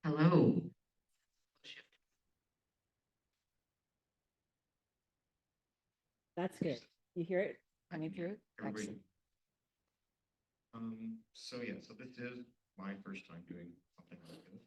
Hello. That's good. You hear it coming through? Everybody. Excellent. So this is my first time doing something like this.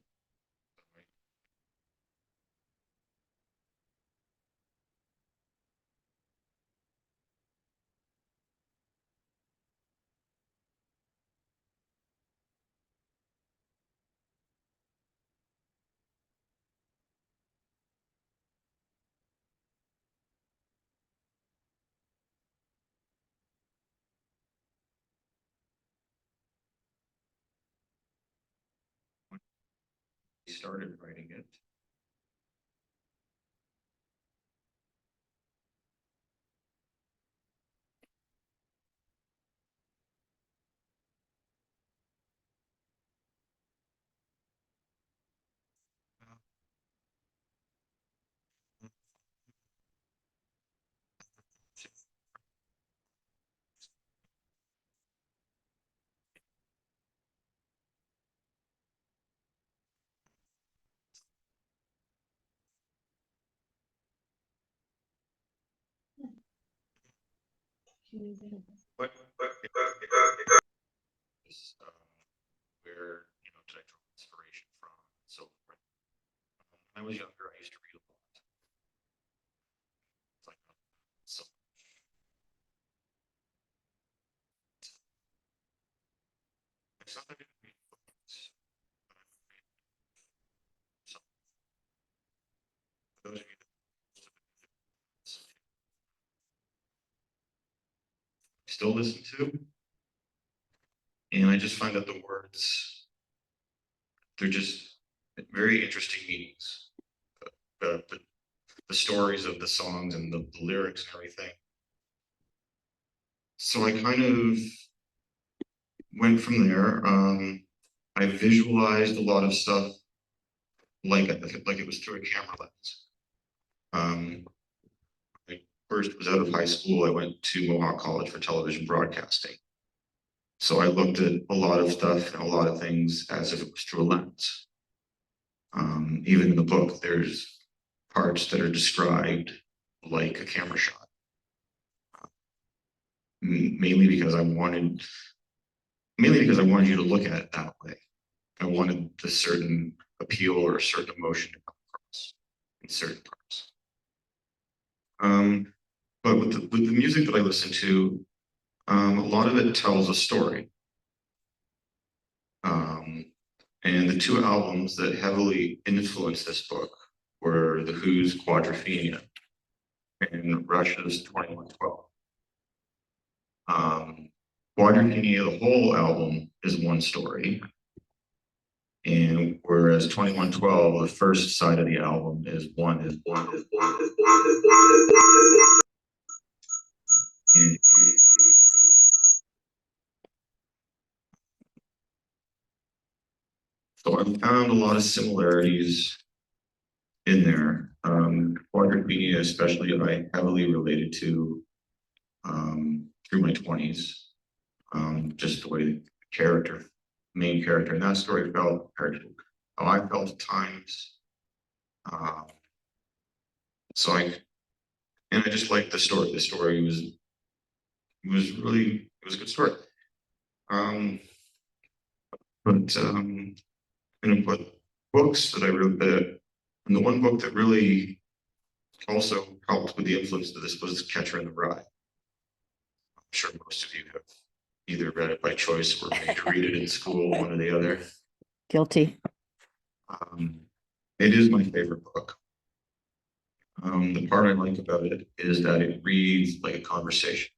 I started writing it. But is where did I draw inspiration from and so forth. When I was younger, I used to read a lot. It's like so it's not that I didn't read books, but I would read some. For those of you that still listen to, and I just find that the words they're just very interesting meanings. The stories of the songs and the lyrics and everything. So I kind of went from there. I visualized a lot of stuff like it was through a camera lens. I first was out of high school. I went to Mohawk College for television broadcasting. So I looked at a lot of stuff and a lot of things as if it was through a lens. Even in the book, there's parts that are described like a camera shot, mainly because I wanted you to look at it that way. I wanted a certain appeal or a certain emotion to come across in certain parts. But with the music that I listen to, a lot of it tells a story. And the two albums that heavily influenced this book were The Who's Quadrophenia and Rush's 2112. Quadrophenia, the whole album, is one story. And whereas 2112, the first side of the album is one. So I found a lot of similarities in there. Quadrophenia, especially, I heavily related to through my 20s. Just the way the main character in that story felt, compared to how I felt at times. Um, so I just liked the story. The story was a good story. But but books that I wrote and the one book that really also helped with the influence of this was Catcher in the Rye. I'm sure most of you have either read it by choice or made to read it in school, one or the other. Guilty. It is my favorite book. The part I like about it is that it reads like a conversation,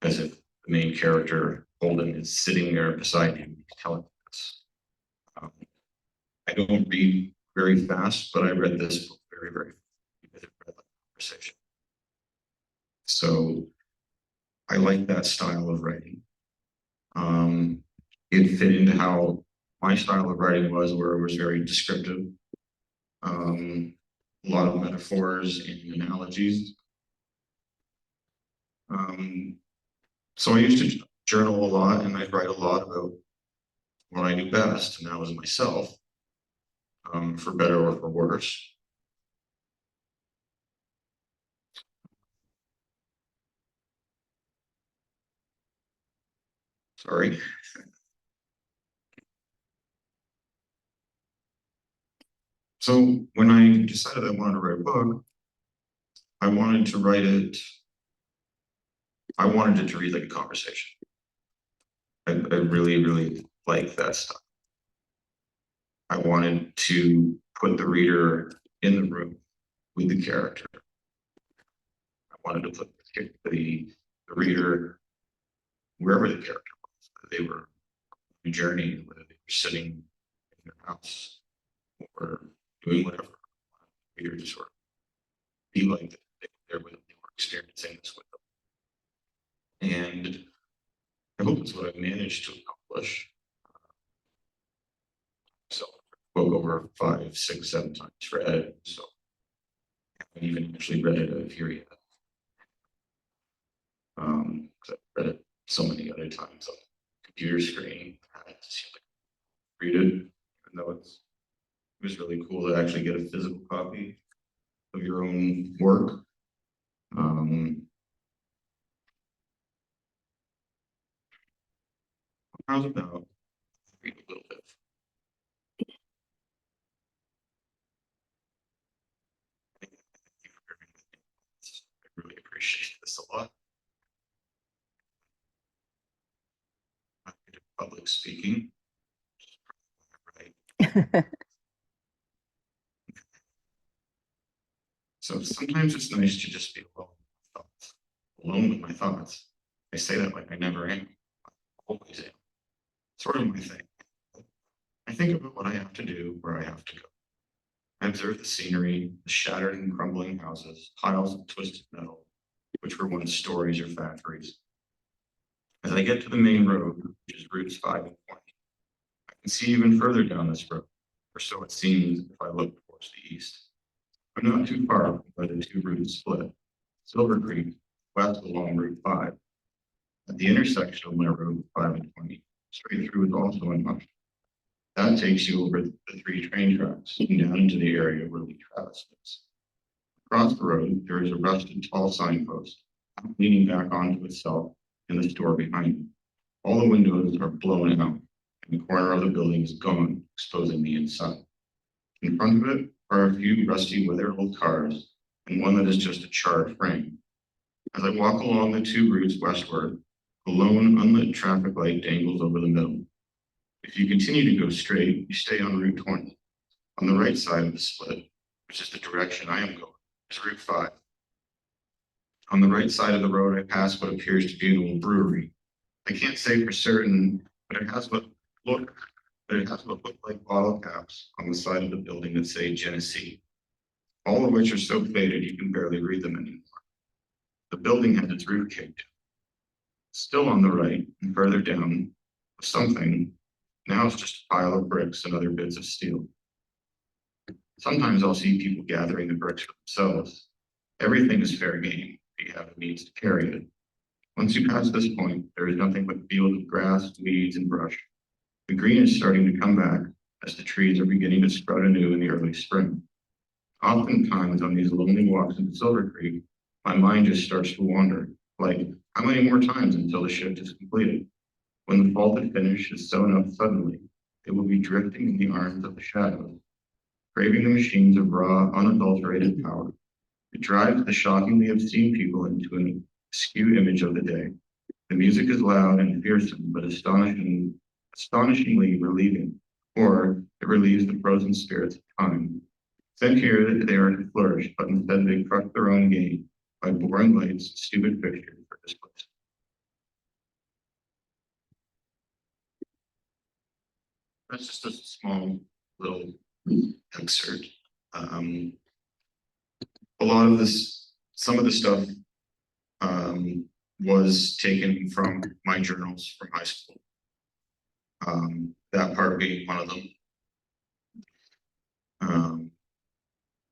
as if the main character, Holden, is sitting there beside him telling us. I don't read very fast, but I read this book very, very fast. I read like conversation. So I like that style of writing. It fit into how my style of writing was, where it was very descriptive. A lot of metaphors and analogies. So I used to journal a lot and I'd write a lot about what I knew best, and that was myself. for better or for worse. Sorry. So when I decided I wanted to write a book, I wanted to write it, I wanted it to read like a conversation. I really, really like that stuff. I wanted to put the reader in the room with the character. I wanted to put the reader wherever the character was, whether they were on a journey, whether they were sitting in their house or doing whatever. The reader to sort of be like they were experiencing this with them. And I hope it's what I've managed to accomplish. So book over 5, 6, 7 times read. So I haven't even actually read it out of here yet. Because I've read it so many other times on the computer screen. I just read it, even though it was really cool to actually get a physical copy of your own work. How's about read a little bit? I really appreciate this a lot. I did public speaking. Right. So sometimes it's nice to just be alone with my thoughts. I say that like I never am. I always am. Sort of my thing. I think about what I have to do, where I have to go. I observe the scenery, the shattered and crumbling houses, piles of twisted metal, which were once stories or factories. As I get to the main road, which is routes 5 and 20, I can see even further down this road, or so it seems if I look towards the east. I'm not too far from where the two routes split. Silver Creek, west along Route 5. At the intersection of my road 5 and 20, straight through is also an option. That takes you over the 3 train tracks and down into the area where Lee Travis lives. Across the road, there is a rusted tall signpost, leaning back onto itself in the store behind it. All the windows are blown out, and the corner of the building is gone, exposing the inside. In front of it are a few rusty, withered old cars, and one that is just a charred frame. As I walk along the 2 routes westward, a lone, unlit traffic light dangles over the middle. If you continue to go straight, you stay on Route 20. On the right side of the split, which is the direction I am going, is Route 5. On the right side of the road, I pass what appears to be an old brewery. I can't say for certain, but it has what look like bottle caps on the side of the building that say Genesee, all of which are so faded you can barely read them anymore. The building had its roof kicked. Still on the right and further down was something. Now it's just a pile of bricks and other bits of steel. Sometimes I'll see people gathering the bricks for themselves. Everything is fair game if you have the means to carry it. Once you pass this point, there is nothing but fields of grass, weeds, and brush. The green is starting to come back as the trees are beginning to sprout anew in the early spring. Oftentimes on these lonely walks into Silver Creek, my mind just starts to wander, like, how many more times until the shift is completed? When the vaulted finish is sewn up suddenly, it will be drifting in the arms of the shadows, craving the machines of raw, unadulterated power. It drives the shockingly obscene people into an askew image of the day. The music is loud and fearsome, but astonishingly relieving, or it relieves the frozen spirits of time. Sent here, they are to flourish, but instead they crush their own gain by boring lights, stupid fixtures for display. That's just a small little excerpt. A lot of this, some of the stuff was taken from my journals from high school. That part being one of them.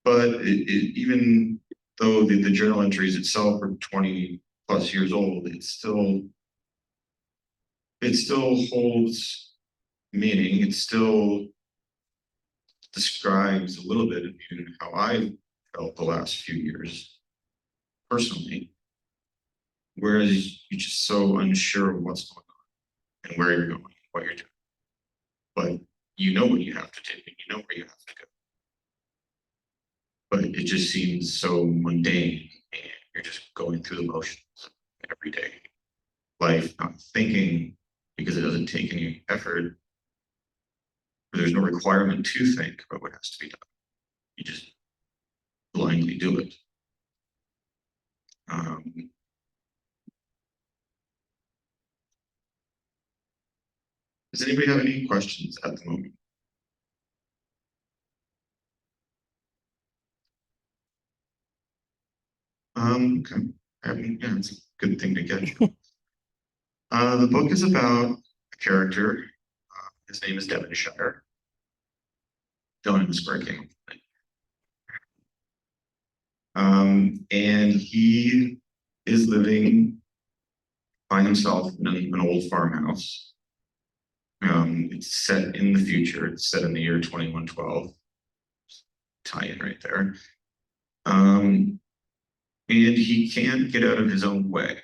But even though the journal entries itself are 20 plus years old, it still holds meaning. It still describes a little bit of even how I felt the last few years personally. Whereas you're just so unsure of what's going on and where you're going, what you're doing. But you know what you have to do, and you know where you have to go. But it just seems so mundane, and you're just going through the motions every day. Life, not thinking, because it doesn't take any effort. There's no requirement to think about what has to be done. You just blindly do it. Does anybody have any questions at the moment? Okay. I mean, yeah, it's a good thing to get. The book is about a character. His name is Devonshire. Dylan is working. And he is living by himself in an old farmhouse. It's set in the future. It's set in the year 2112. Tie in right there. And he can't get out of his own way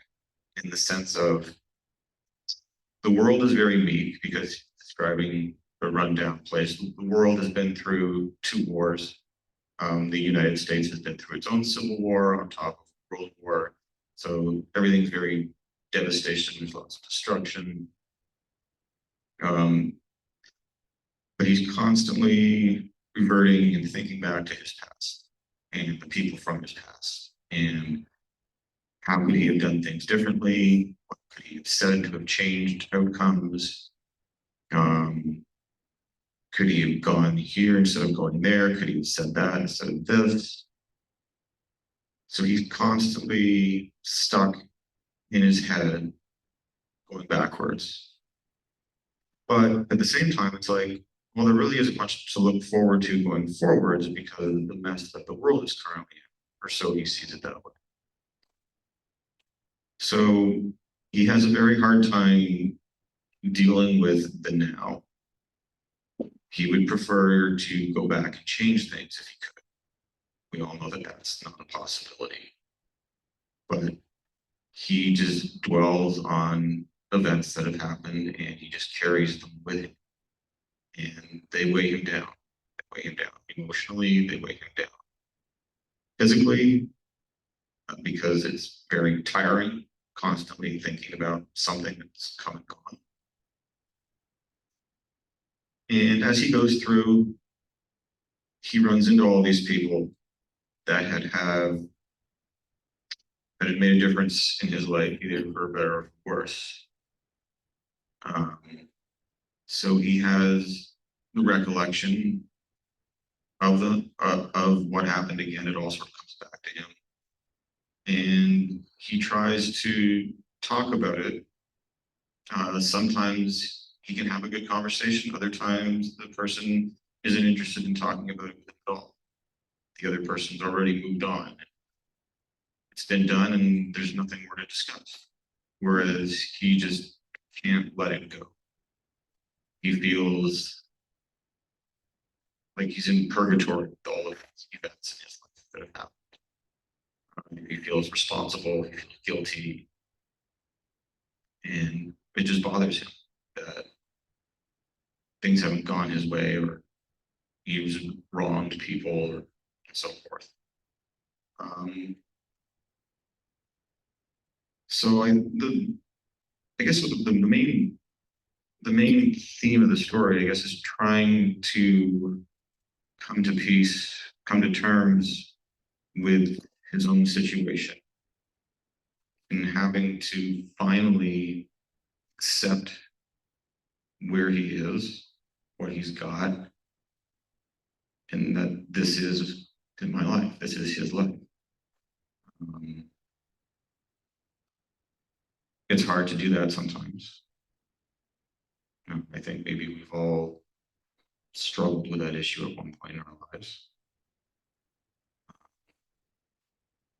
in the sense of the world is very meek because he's describing a rundown place. The world has been through 2 wars. The United States has been through its own civil war on top of World War. So everything's very devastation, there's lots of destruction. But he's constantly reverting and thinking back to his past and the people from his past. And how could he have done things differently? What could he have said to have changed outcomes? Could he have gone here instead of going there? Could he have said that instead of this? So he's constantly stuck in his head, going backwards. But at the same time, it's like, well, there really isn't much to look forward to going forwards because of the mess that the world is currently in, or so he sees it that way. So he has a very hard time dealing with the now. He would prefer to go back and change things if he could. We all know that that's not a possibility. But he just dwells on events that have happened and he just carries them with him. And they weigh him down. They weigh him down emotionally, they weigh him down physically, because it's very tiring, constantly thinking about something that's come and gone. And as he goes through, he runs into all these people that had made a difference in his life, either for better or for worse. Um, so he has the recollection of what happened again. It all sort of comes back to him, and he tries to talk about it. Sometimes he can have a good conversation. Other times the person isn't interested in talking about it at all. The other person's already moved on. It's been done and there's nothing more to discuss. Whereas he just can't let it go. He feels like he's in purgatory with all of these events in his life that have happened. He feels responsible, he feels guilty, and it just bothers him that things haven't gone his way or he's wronged people or and so forth. So I guess the main theme of the story, I guess, is trying to come to peace, come to terms with his own situation and having to finally accept where he is, what he's got, and that this is in my life, this is his life. It's hard to do that sometimes. I think maybe we've all struggled with that issue at one point in our lives.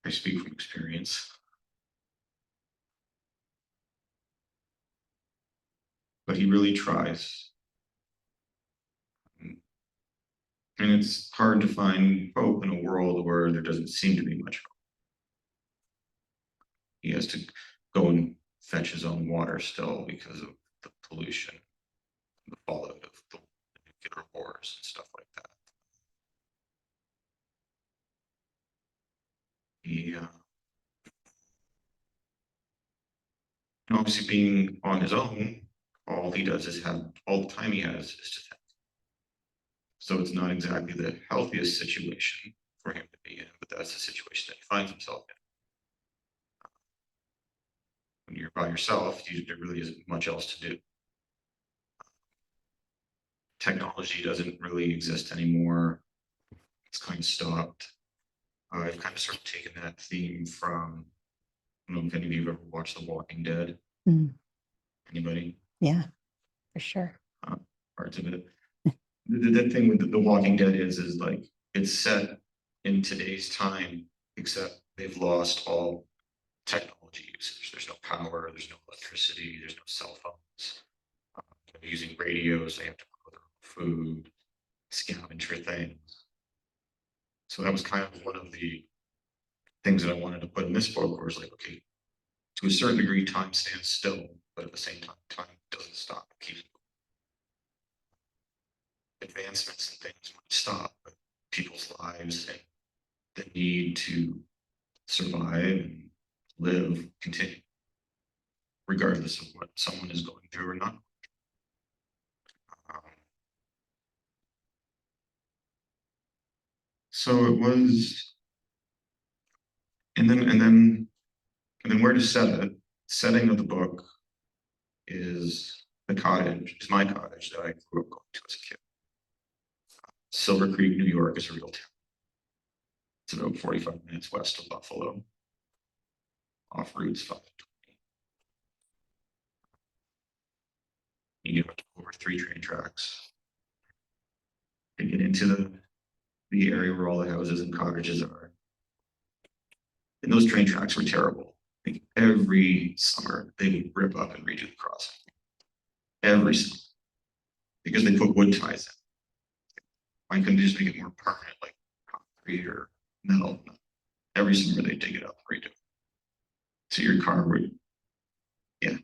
I speak from experience. But he really tries. And it's hard to find hope in a world where there doesn't seem to be much hope. He has to go and fetch his own water still because of the pollution, the fallout of the nuclear wars and stuff like that. He, obviously being on his own, all he does is have, all the time he has is to think. So it's not exactly the healthiest situation for him to be in, but that's the situation that he finds himself in. When you're by yourself, there really isn't much else to do. Technology doesn't really exist anymore. It's kind of stopped. I've kind of sort of taken that theme from, I don't know if any of you have ever watched The Walking Dead. Anybody? Yeah, for sure. Parts of it. The thing with the Walking Dead is like it's set in today's time, except they've lost all technology usage. There's no power, there's no electricity, there's no cell phones. They're using radios, they have to grow their own food, scavenger things. So that was kind of one of the things that I wanted to put in this book, where it's like, okay, to a certain degree, time stands still, but at the same time, time doesn't stop. It keeps advancements and things might stop, but people's lives and the need to survive and live continue, regardless of what someone is going through or not. So it was, and then where to set it? Setting of the book is the cottage, is my cottage that I grew up going to as a kid. Silver Creek, New York is a real town. It's about 45 minutes west of Buffalo, off routes 520. You get over 3 train tracks to get into the area where all the houses and cottages are. And those train tracks were terrible. Like every summer, they would rip up and redo the crossing. Every summer. Because they put wood ties in. Why couldn't they just make it more permanent, like concrete or metal? Every summer they dig it up and redo it. So your car would, yeah.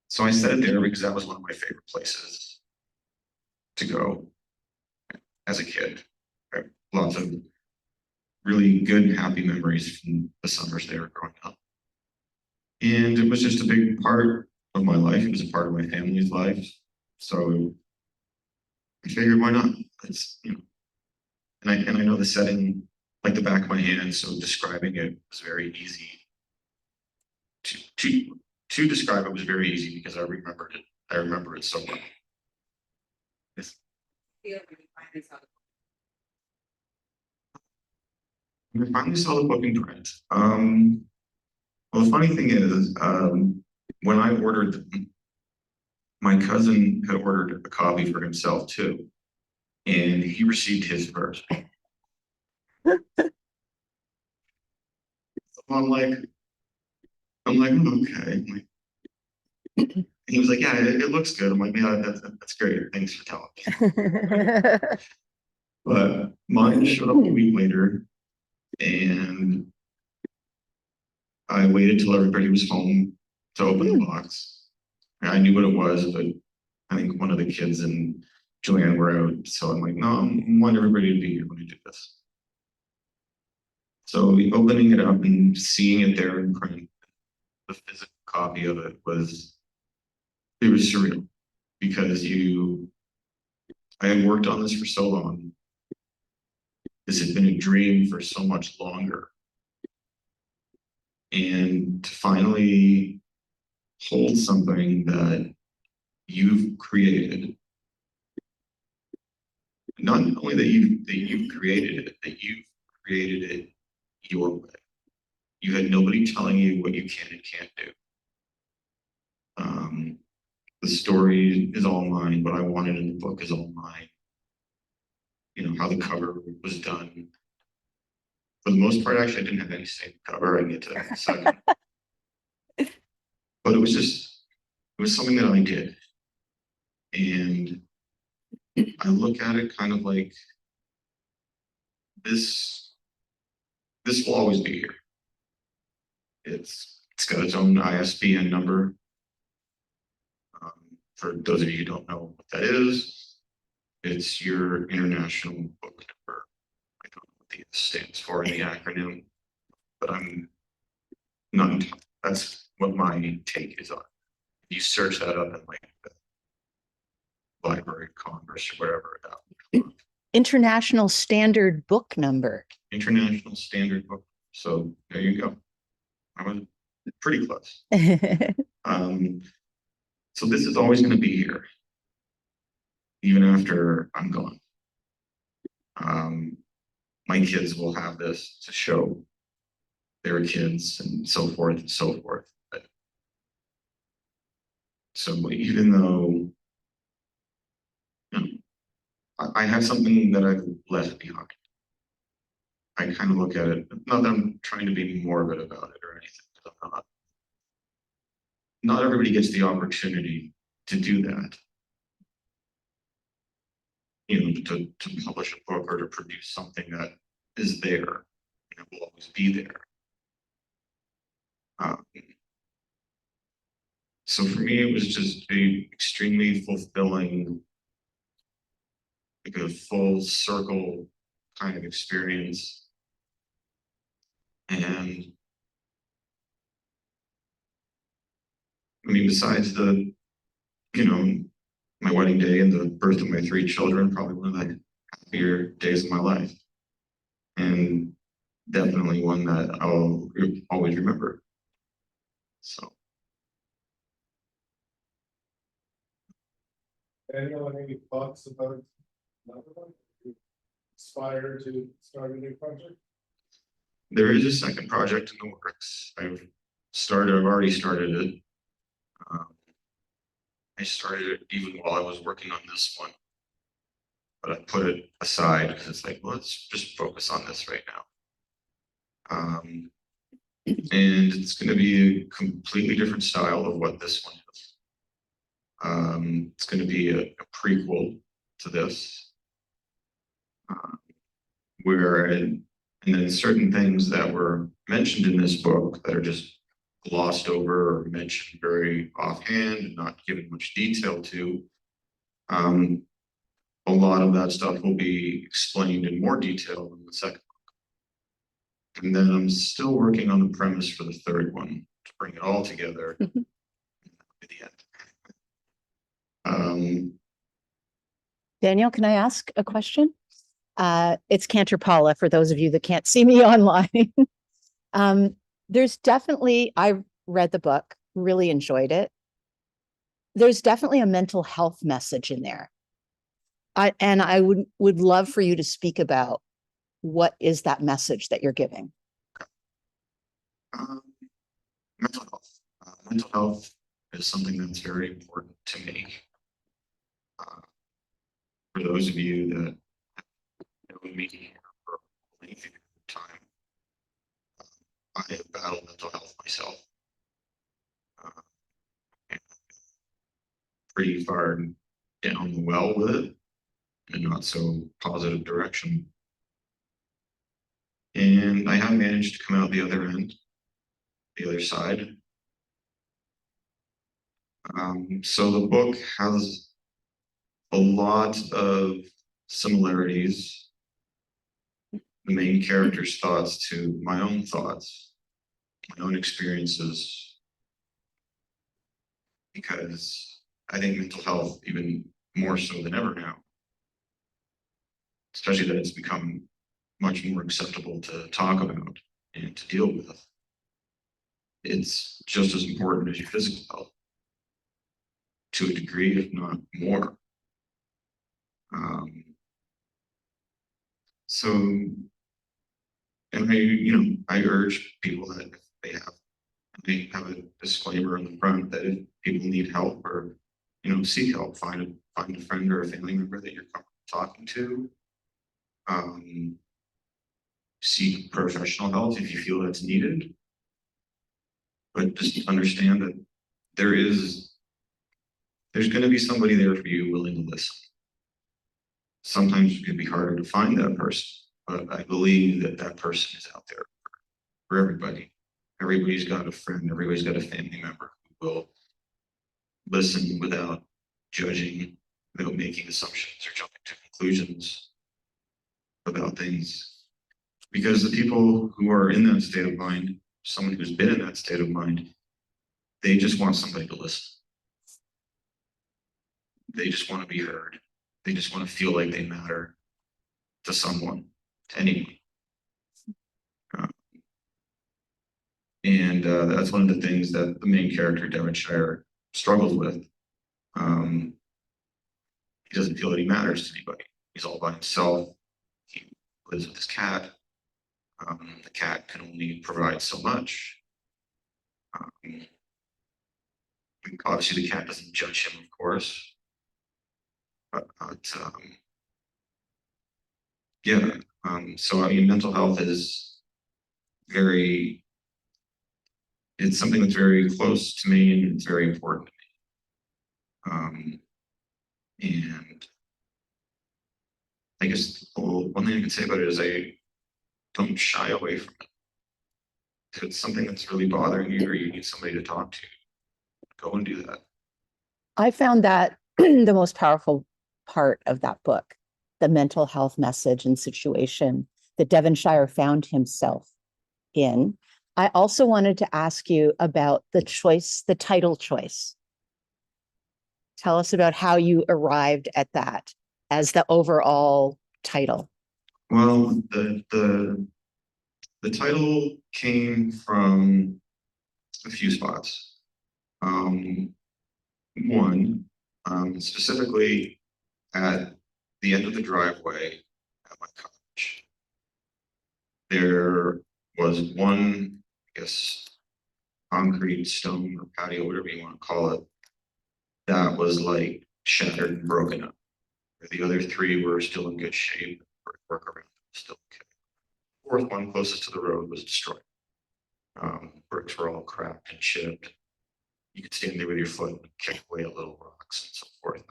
So I set it there because that was one of my favorite places to go as a kid. I have lots of really good, happy memories from the summers there growing up. And it was just a big part of my life. It was a part of my family's life. So I figured, why not? It's, you know, and I know the setting like the back of my hand, so describing it was very easy. To describe it was very easy because I remembered it. I remember it so well. Yes. When I finally saw the book in print, well, the funny thing is, when I ordered them, my cousin had ordered a copy for himself too, and he received his first. So I'm like, okay. He was like, yeah, it looks good. I'm like, yeah, that's great. Thanks for telling me. But mine showed up a week later, and I waited till everybody was home to open the box. And I knew what it was, but I think one of the kids and Joanne were out, so I'm like, no, I want everybody to be here when I do this. So opening it up and seeing it there in print, the physical copy of it was surreal because I had worked on this for so long. This had been a dream for so much longer. And to finally hold something that you've created, not only that you've created it, that you've created it your way. You had nobody telling you what you can and can't do. The story is all mine, what I wanted in the book is all mine. You know, how the cover was done. For the most part, actually, I didn't have any say in the cover. I get to that in a second. But it was something that I did. And I look at it kind of like this will always be here. It's got its own ISBN number. For those of you who don't know what that is, it's your international book number. I don't know what the S stands for in the acronym, but I'm not. That's what my take is on it. If you search that up in like the Library of Congress or whatever, International Standard Book Number. International Standard Book. So there you go. I was pretty close. So this is always going to be here, even after I'm gone. My kids will have this to show their kids and so forth and so forth. So even though I have something that I've left behind, I kind of look at it, not that I'm trying to be morbid about it or anything. I'm not everybody gets the opportunity to do that. To publish a book or to produce something that is there and it will always be there. So for me, it was just a extremely fulfilling, like a full circle kind of experience. And I mean, besides the, my wedding day and the birth of my 3 children, probably one of the happier days of my life. And definitely one that I'll always remember. So. Daniel, any thoughts about another one? Inspired to start a new project? There is a second project in the works. I've already started it. I started it even while I was working on this one, but I put it aside because it's like, well, let's just focus on this right now. And it's going to be a completely different style of what this one is. It's going to be a prequel to this, and then certain things that were mentioned in this book that are just glossed over or mentioned very offhand and not given much detail to. A lot of that stuff will be explained in more detail in the second book. And then I'm still working on the premise for the third one to bring it all together at the end. Daniel, can I ask a question? It's Cantor Paula, for those of you that can't see me online. There's definitely, I read the book, really enjoyed it. There's definitely a mental health message in there. I would love for you to speak about what is that message that you're giving. Mental health. Mental health is something that's very important to me. For those of you that know me for a lengthy time, I have battled mental health myself. Pretty far down the well with it, in a not so positive direction. And I have managed to come out the other end, the other side. So the book has a lot of similarities, the main character's thoughts to my own thoughts, my own experiences, because I think mental health, even more so than ever now, especially that it's become much more acceptable to talk about and to deal with. It's just as important as your physical health, to a degree, if not more. So, and I urge people that if they have a disclaimer on the front that if people need help or, seek help, find a friend or a family member that you're talking to. Seek professional help if you feel that's needed. But just understand that there is there's gonna be somebody there for you willing to listen. Sometimes it can be harder to find that person, but I believe that that person is out there for everybody. Everybody's got a friend, everybody's got a family member who will listen without judging, without making assumptions or jumping to conclusions about things. Because the people who are in that state of mind, someone who's been in that state of mind, they just want somebody to listen. They just want to be heard. They just want to feel like they matter to someone, to anyone. And that's one of the things that the main character, Devonshire, struggles with. He doesn't feel that he matters to anybody. He's all by himself. He lives with his cat. The cat can only provide so much. Obviously, the cat doesn't judge him, of course. But yeah, so I mean, mental health is very, it's something that's very close to me and it's very important to me. And I guess one thing I can say about it is I don't shy away from it. If it's something that's really bothering you or you need somebody to talk to, go and do that. I found that the most powerful part of that book, the mental health message and situation that Devonshire found himself in. I also wanted to ask you about the choice, the title choice. Tell us about how you arrived at that as the overall title. Well, the title came from a few spots. One, specifically at the end of the driveway at my cottage, there was one, I guess, concrete, stone, or patio, whatever you want to call it, that was like shattered and broken up. The other three were still in good shape, work around still okay. Fourth one, closest to the road, was destroyed. Bricks were all cracked and chipped. You could stand there with your foot and kick away at little rocks and so forth.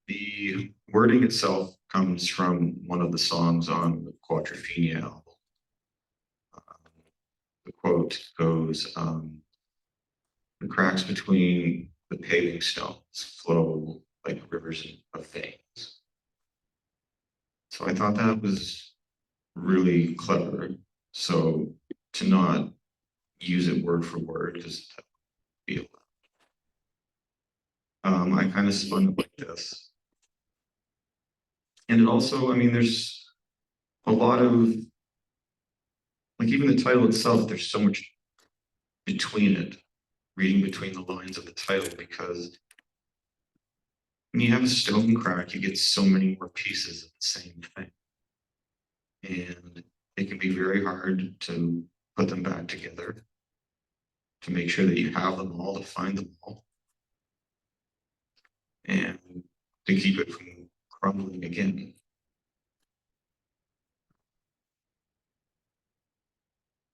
The wording itself comes from one of the songs on the Quadrophenia album. The quote goes, the cracks between the paving stones flow like rivers of veins. So I thought that was really clever. So to not use it word for word, because that would be allowed. I kind of spun it like this. And it also, I mean, there's a lot of, like even the title itself, there's so much between it, reading between the lines of the title, because when you have a stone crack, you get so many more pieces of the same thing. And it can be very hard to put them back together, to make sure that you have them all, to find them all, and to keep it from crumbling again.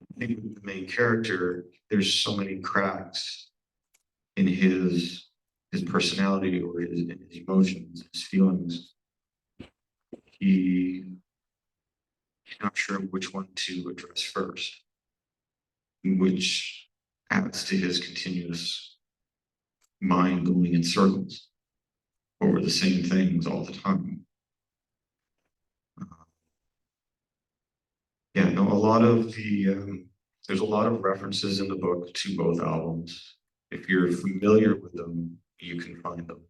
I think the main character, there's so many cracks in his personality or in his emotions, his feelings. He's not sure which one to address first, which adds to his continuous mind going in circles over the same things all the time. Yeah, no, a lot of the there's a lot of references in the book to both albums. If you're familiar with them, you can find them.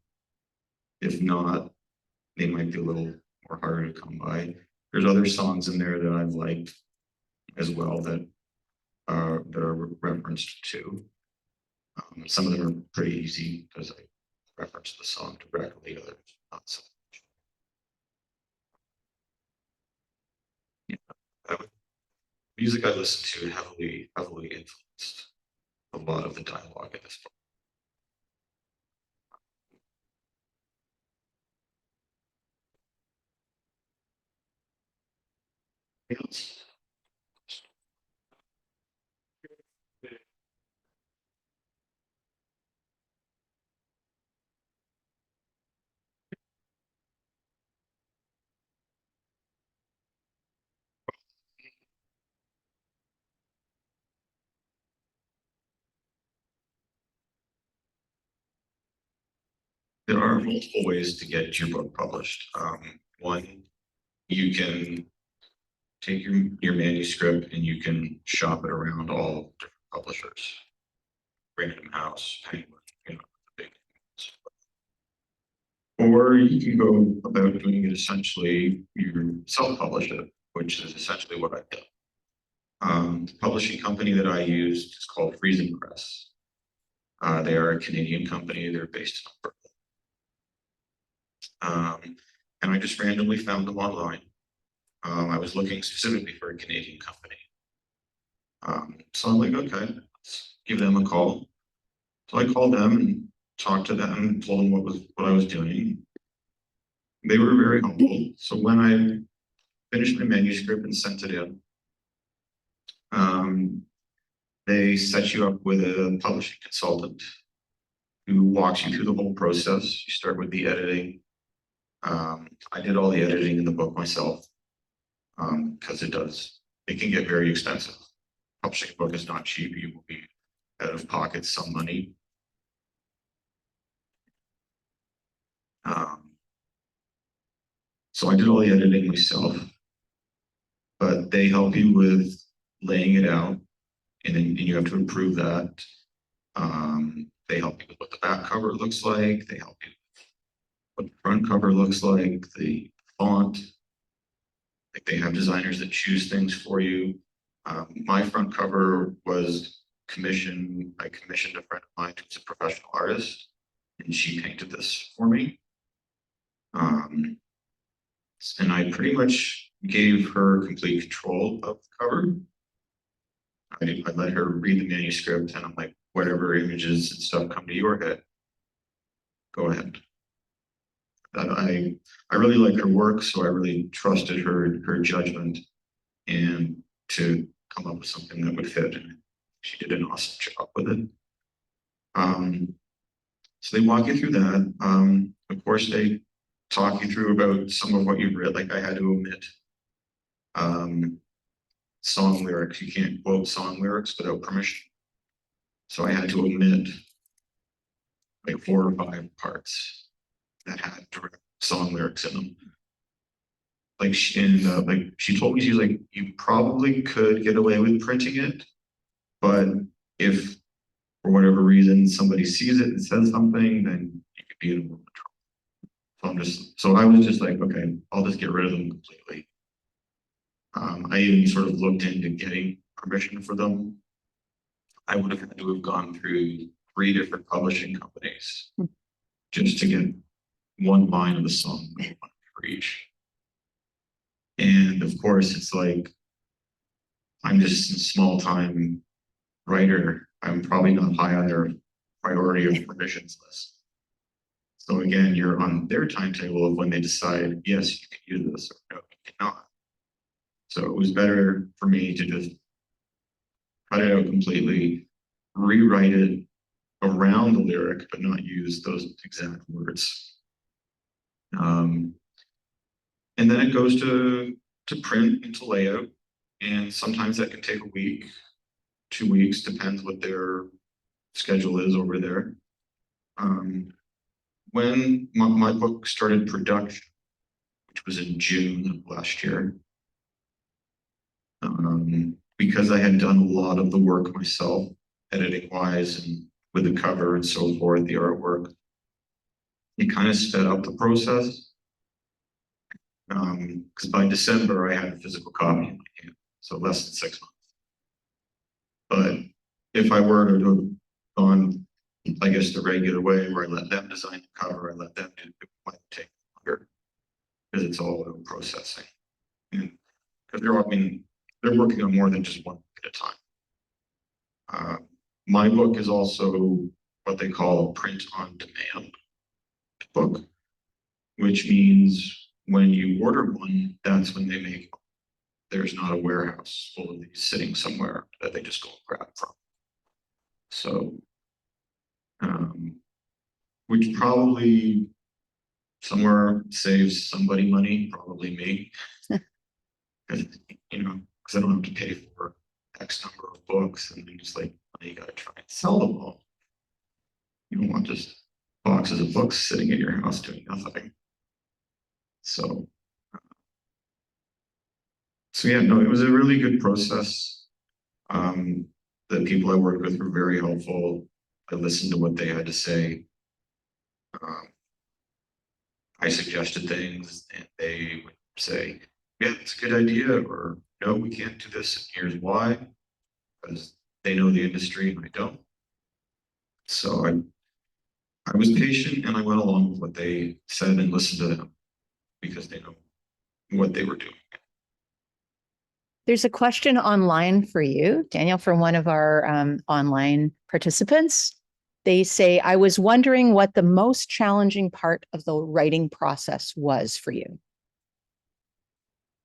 If not, they might be a little more harder to come by. There's other songs in there that I've liked as well that are referenced to. Some of them are pretty easy because I reference the song directly, others not so much. Yeah, music I listen to heavily influenced a lot of the dialogue in this book. Yes. There are multiple ways to get your book published. One, you can take your manuscript and you can shop it around all different publishers. Random House, Penguin, you know, the big names. Or you can go about doing it essentially, you self-publish it, which is essentially what I've done. The publishing company that I used is called Freezing Press. They are a Canadian company. They're based in Alberta. And I just randomly found them online. I was looking specifically for a Canadian company. So I'm like, okay, let's give them a call. So I called them and talked to them and told them what I was doing. They were very humble. So when I finished my manuscript and sent it in, they set you up with a publishing consultant who walks you through the whole process. You start with the editing. I did all the editing in the book myself because it can get very expensive. Publishing a book is not cheap. You will be out of pocket some money. So I did all the editing myself, but they help you with laying it out, and then you have to approve that. They help you with what the back cover looks like. They help you with what the front cover looks like, the font. Like they have designers that choose things for you. My front cover was commissioned. I commissioned a friend of mine who's a professional artist, and she painted this for me. And I pretty much gave her complete control of the cover. I let her read the manuscript, and I'm like, whatever images and stuff come to your head, go ahead. I really like her work, so I really trusted her judgment and to come up with something that would fit. And she did an awesome job with it. So they walk you through that. Of course, they talk you through about some of what you've read. Like I had to omit song lyrics. You can't quote song lyrics without permission. So I had to omit like 4 or 5 parts that had direct song lyrics in them. Like she told me, she was like, you probably could get away with printing it, but if for whatever reason somebody sees it and says something, then you could be in a little trouble. So I was just like, okay, I'll just get rid of them completely. I even sort of looked into getting permission for them. I would have had to have gone through 3 different publishing companies just to get one line of the song for each. And of course, it's like, I'm just a small time writer. I'm probably not high on their priority of permissions list. So again, you're on their timetable of when they decide, yes, you can use this, or no, you cannot. So it was better for me to just cut it out completely, rewrite it around the lyric, but not use those exact words. And then it goes to print and to layout. And sometimes that can take a week, 2 weeks, depends what their schedule is over there. When my book started production, which was in June of last year, because I had done a lot of the work myself, editing wise and with the cover and so forth, the artwork, it kind of sped up the process. Because by December I had a physical copy in my hand, so less than 6 months. But if I were to have gone, I guess, the regular way where I let them design the cover, I let them do it, might take longer because it's all about processing. And because they're working on more than just one book at a time. My book is also what they call a print on demand book, which means when you order one, that's when they make one. There's not a warehouse full of these sitting somewhere that they just go and grab from. So, which probably somewhere saves somebody money, probably me. Because I don't have to pay for X number of books, and then just like, you gotta try and sell them all. You don't want just boxes of books sitting in your house doing nothing. So, so yeah, no, it was a really good process. The people I worked with were very helpful. I listened to what they had to say. Um, I suggested things and they would say, yeah, it's a good idea, or no, we can't do this, and here's why, because they know the industry and I don't. So I was patient and I went along with what they said and listened to them because they know what they were doing. There's a question online for you, Daniel, from one of our online participants. They say, I was wondering what the most challenging part of the writing process was for you.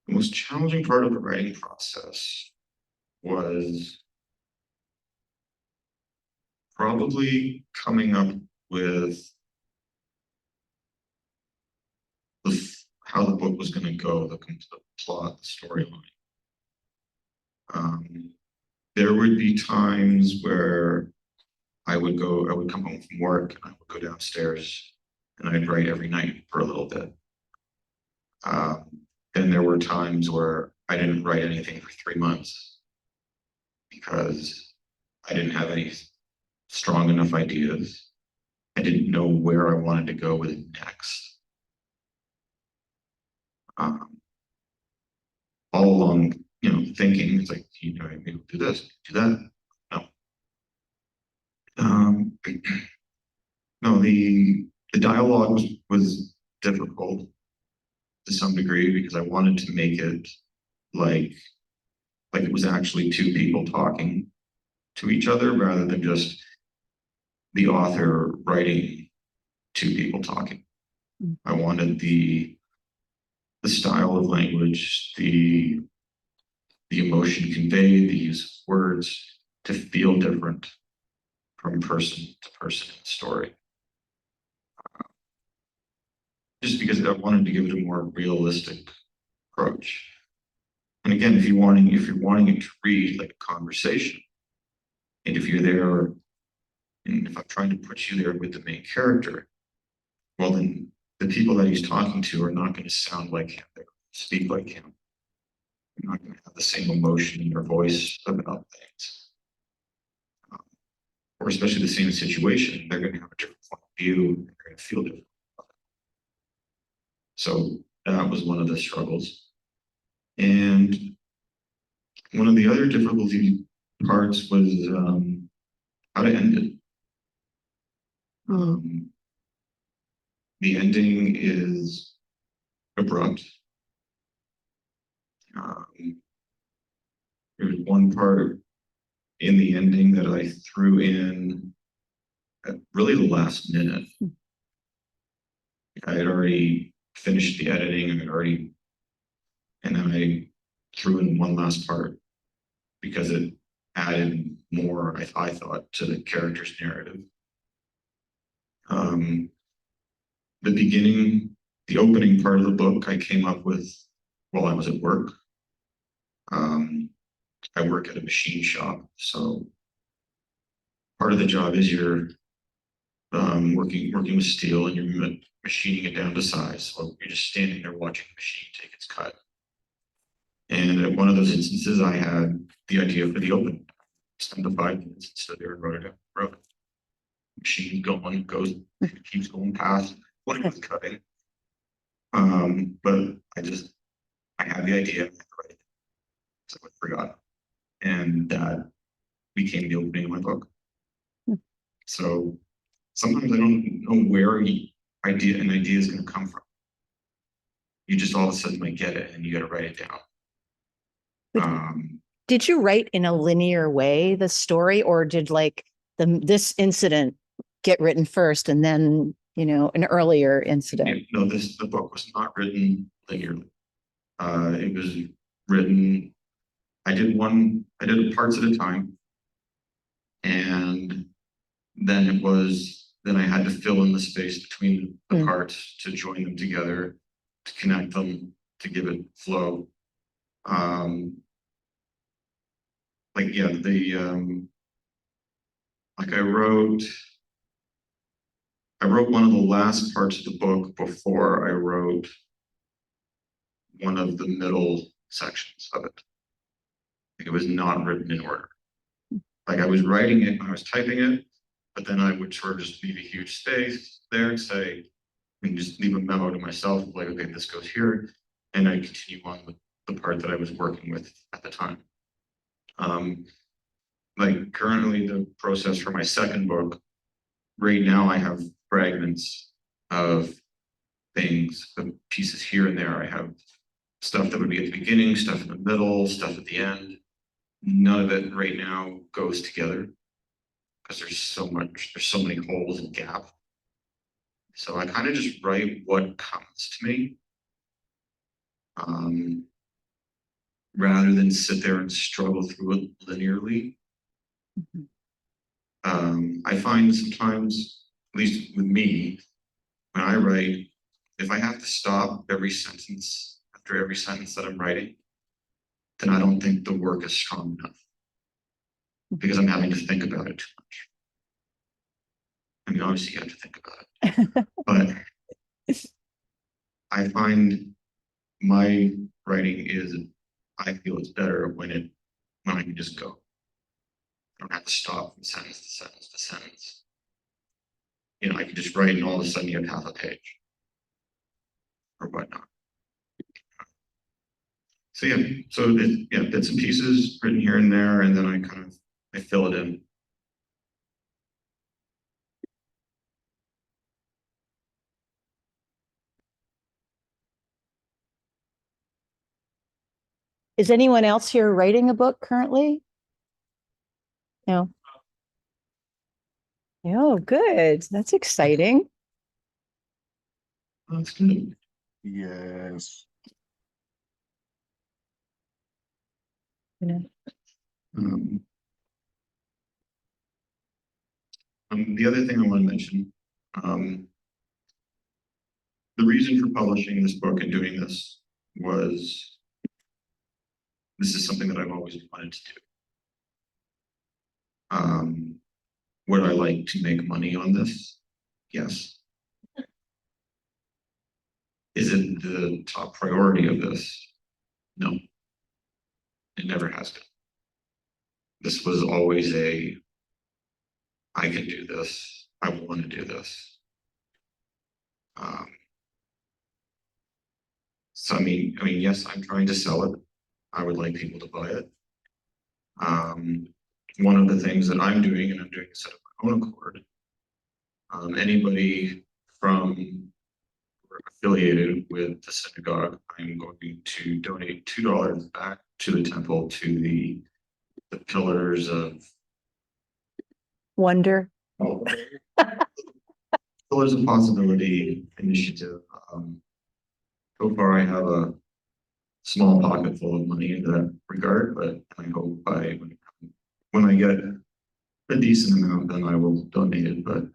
The most challenging part of the writing process was probably coming up with how the book was going to go, the plot, the storyline. There would be times where I would come home from work and I would go downstairs and I'd write every night for a little bit. Then there were times where I didn't write anything for 3 months because I didn't have any strong enough ideas. I didn't know where I wanted to go with it next. All along, thinking it's like, maybe we'll do this, do that. No. No, the dialogue was difficult to some degree because I wanted to make it like it was actually two people talking to each other rather than just the author writing two people talking. I wanted the style of language, the emotion conveyed, the use of words to feel different from person to person in the story. Just because I wanted to give it a more realistic approach. And again, if you're wanting it to read like a conversation, and if you're there, and if I'm trying to put you there with the main character, well then the people that he's talking to are not going to sound like him, they're going to speak like him. They're not going to have the same emotion in their voice about things. Or especially the same situation, they're going to have a different point of view, and they're going to feel different. So that was one of the struggles. And one of the other difficulty parts was how to end it. The ending is abrupt. There's one part in the ending that I threw in at really the last minute. I had already finished the editing, and then I threw in one last part because it added more, I thought, to the character's narrative. The opening part of the book I came up with while I was at work. I work at a machine shop, so part of the job is you're working with steel and you're machining it down to size. So you're just standing there watching the machine take its cut. And at one of those instances, I had the idea for the open. It's 10 to 5 minutes instead of wrote it down the road. Machine keeps going past what it's cutting. But I had the idea, right? So I forgot. And that became the opening of my book. So sometimes I don't know where an idea is going to come from. You just all of a sudden might get it and you got to write it down. Did you write in a linear way the story, or did this incident get written first and then, an earlier incident? No, the book was not written linearly. It was written, I did parts at a time. And then I had to fill in the space between the parts to join them together, to connect them, to give it flow. I wrote I wrote one of the last parts of the book before I wrote one of the middle sections of it. Like, it was not written in order. Like, I was writing it, I was typing it, but then I would sort of just leave a huge space there and say, and just leave a memo to myself, like, okay, this goes here, and I continue on with the part that I was working with at the time. Like, currently the process for my second book, right now I have fragments of things, of pieces here and there. I have stuff that would be at the beginning, stuff in the middle, stuff at the end. None of it right now goes together because there's so many holes and gaps. So I kind of just write what comes to me, rather than sit there and struggle through it linearly. I find sometimes, at least with me, when I write, if I have to stop every sentence after every sentence that I'm writing, then I don't think the work is strong enough because I'm having to think about it too much. I mean, obviously you have to think about it, but I find my writing is, I feel it's better when I can just go. I don't have to stop from sentence to sentence to sentence. You know, I can just write and all of a sudden you have half a page or whatnot. So yeah, bits and pieces written here and there, and then I fill it in. Is anyone else here writing a book currently? No. Oh, good. That's exciting. That's good. Yes. Yeah. The other thing I want to mention, the reason for publishing this book and doing this was, this is something that I've always wanted to do. Would I like to make money on this? Yes. Is it the top priority of this? No. It never has been. This was always I can do this. I want to do this. So I mean, yes, I'm trying to sell it. I would like people to buy it. One of the things that I'm doing, and I'm doing this of my own accord, anybody from or affiliated with the synagogue, I'm going to donate $2 back to the temple, to the Pillars of Wonder. Pillars of Possibility initiative. So far, I have a small pocket full of money in that regard, but I hope when I get a decent amount, then I will donate it. But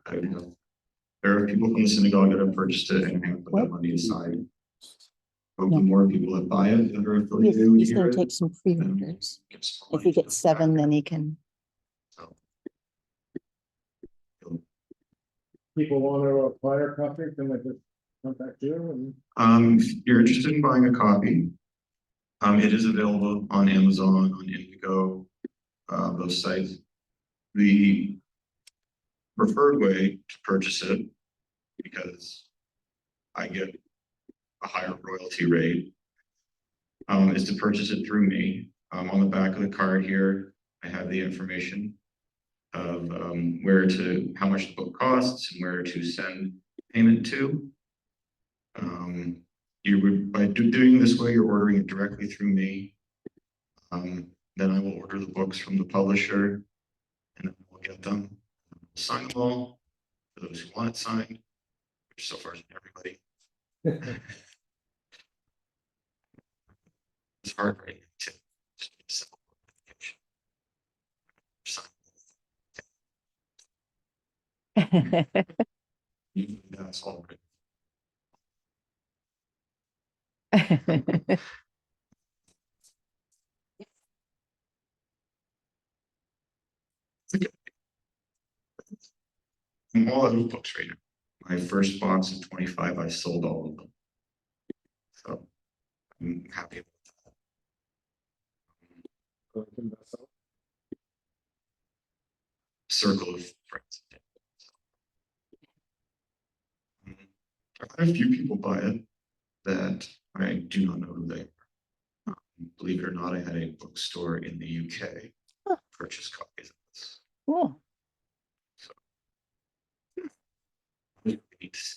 there are people from the synagogue that have purchased it and have put that money aside. Hope the more people that buy it that are affiliated with He's gonna it, take some free then orders. get some If money he from gets the 7, back. then he can. So, People want to acquire a copy, can they just contact you and? if you're interested in buying a copy, it is available on Amazon, on Indigo, those sites. The preferred way to purchase it, because I get a higher royalty rate, is to purchase it through me. On the back of the card here, I have the information of how much the book costs and where to send payment to. By doing this way, you're ordering it directly through me. Then I will order the books from the publisher, and then we'll get them, sign them all for those who want it signed, which so far isn't everybody. It's hard right now to just get a simple application. That's all right. I'm all out of books right now. My first box of 25, I sold all of them. So I'm happy about that. Circle of friends. I've had a few people buy it that I do not know who they are. Believe it or not, I had a bookstore in the UK Huh. purchase copies of this. Cool. We need to see.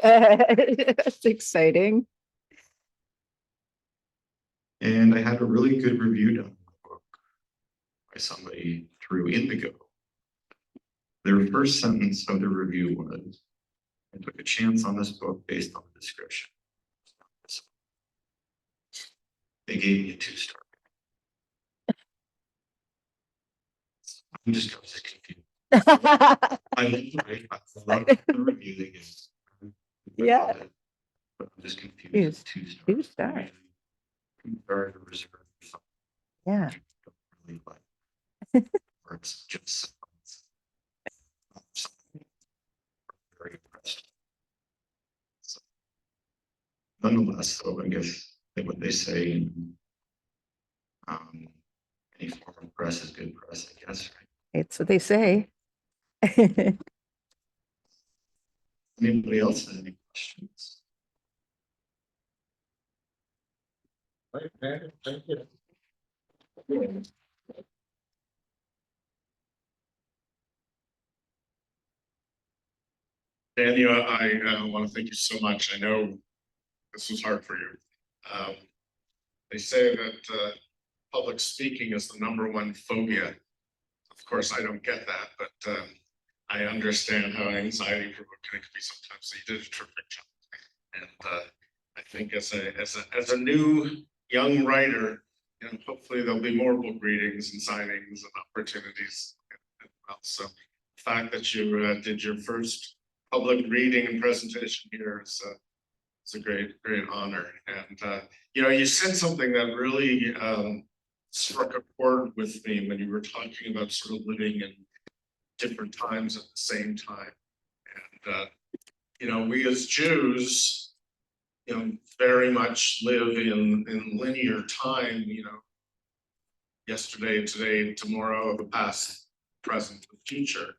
That's exciting. And I had a really good review done on the book by somebody through Indigo. Their first sentence of the review was, I took a chance on this book based on the description. They gave me a 2-star. I'm just confused. I love the review they give. Yeah. But I'm just confused. Yes, 2 stars. 2 stars. Compared to reserve or something. Yeah. Don't really like. Or it's just something. Very impressed. So, nonetheless, though, I guess that what they say, any form of press is good press, I guess, right? It's what they say. Anybody else have any questions? Thank you. Daniel, I want to thank you so much. I know this was hard for you. They say that public speaking is the #1 phobia. Of course, I don't get that, but I understand how anxiety provoking it can be sometimes. So you did a terrific job, and I think as a new young writer, you know, hopefully there'll be more book readings and signings and opportunities. So the fact that you did your first public reading and presentation here is it's a great honor. And you know, you said something that really struck a chord with me when you were talking about sort of living in different times at the same time. And you know, we as Jews, you know, very much live in linear time. You know, yesterday, today, tomorrow, the past, present, the future.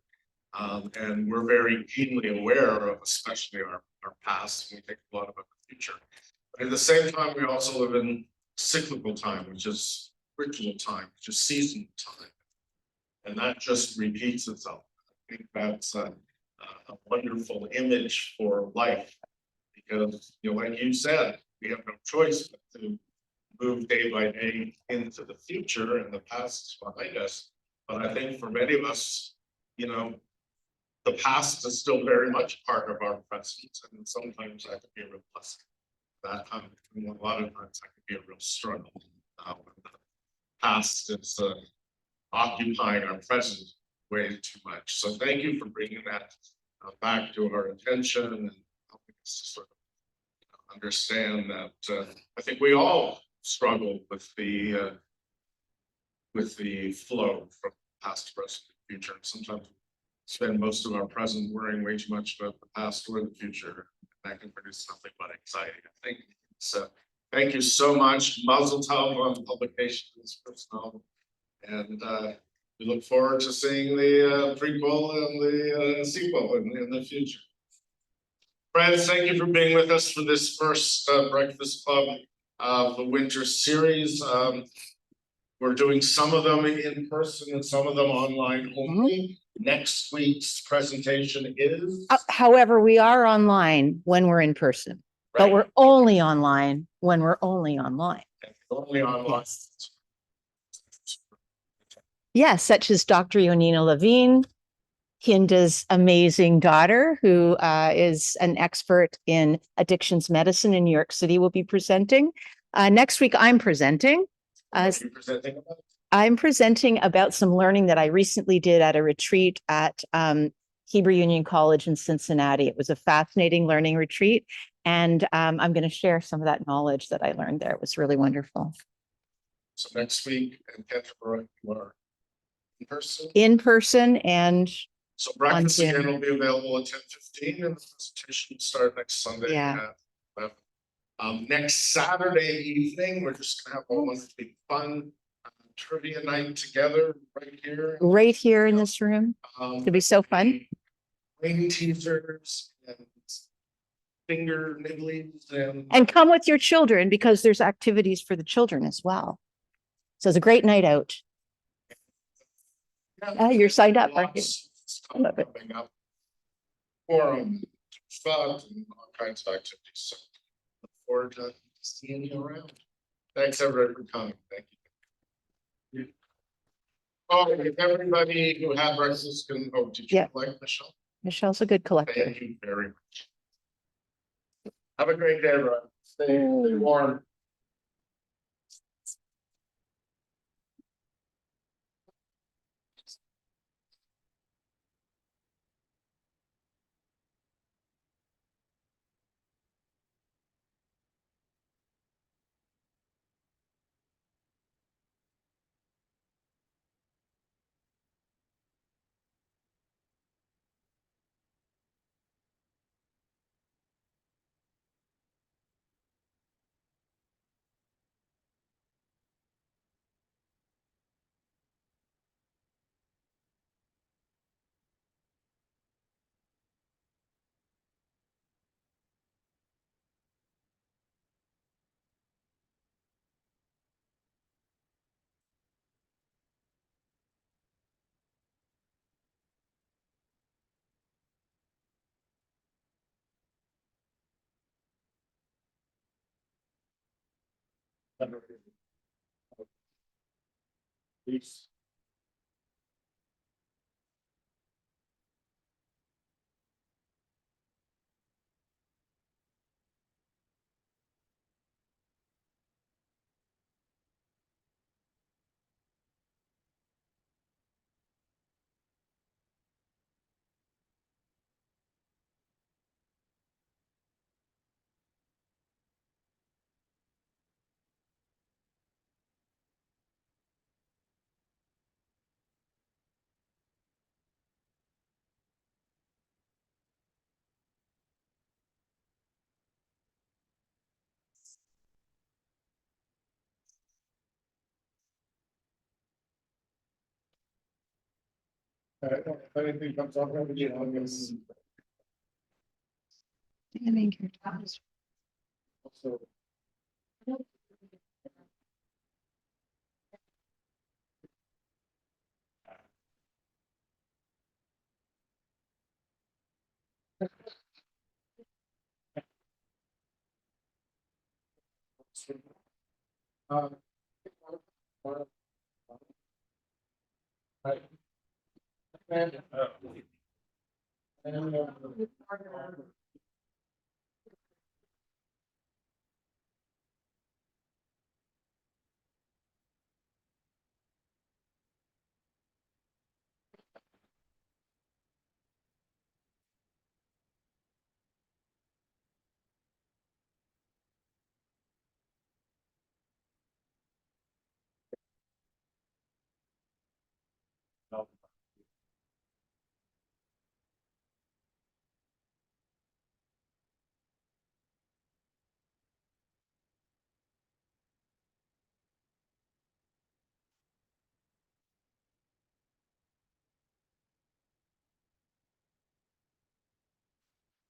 And we're very keenly aware of, especially our past, and we think a lot about the future. But at the same time, we also live in cyclical time, which is ritual time, which is seasonal time. And that just repeats itself. I think that's a wonderful image for life, because, you know, like you said, we have no choice but to move day by day into the future, and the past is behind us. But I think for many of us, you know, the past is still very much part of our present, and sometimes that can be a real blessing. That time, a lot of times that can be a real struggle when the past is occupying our present way too much. So thank you for bringing that back to our attention and helping us to sort of understand that I think we all struggle with the flow from past, present, and future. And sometimes we spend most of our present worrying way too much about the past or the future. That can produce nothing but anxiety, I think. So thank you so much. Mazel tov on publication of this first novel. And we look forward to seeing the prequel and the sequel in the future. Friends, thank you for being with us for this first Breakfast Club of the winter series. We're doing some of them in person and some of them online only. Next week's presentation is? However, we are online when we're in person, but we're only online when we're only online. Only online. Yes, such as Dr. Yonina Levine, Hinda's amazing daughter, who is an expert in addictions medicine in New York City, will be presenting. Next week, I'm presenting. I'm presenting about some learning that I recently did at a retreat at Hebrew Union College in Cincinnati. It was a fascinating learning retreat, and I'm going to share some of that knowledge that I learned there. It was really wonderful. So next week in Canterbury, you are in person. in person and So breakfast Zoom. again will be available at 10:15 and the presentation will start next Sunday. Yeah. at 11. Next Saturday evening, we're just gonna have a wonderfully fun trivia night together right here. right here in this room. It'll be so fun. Rain teasers and finger nibblies and. And come with your children because there's activities for the children as well. So it's a great night out. You're signed up, aren't you? Lots of stuff Love it. coming up. Forum, fun, and all kinds of activities. So look forward to seeing you around. Thanks everybody for coming. Thank you. Oh, if everybody who had breakfast can, oh, did you Yeah. like Michelle? Michelle's a good collector. Thank you very much. Have a great day, everyone. Stay warm. Peace. If anything comes up, I'm gonna on this. Also.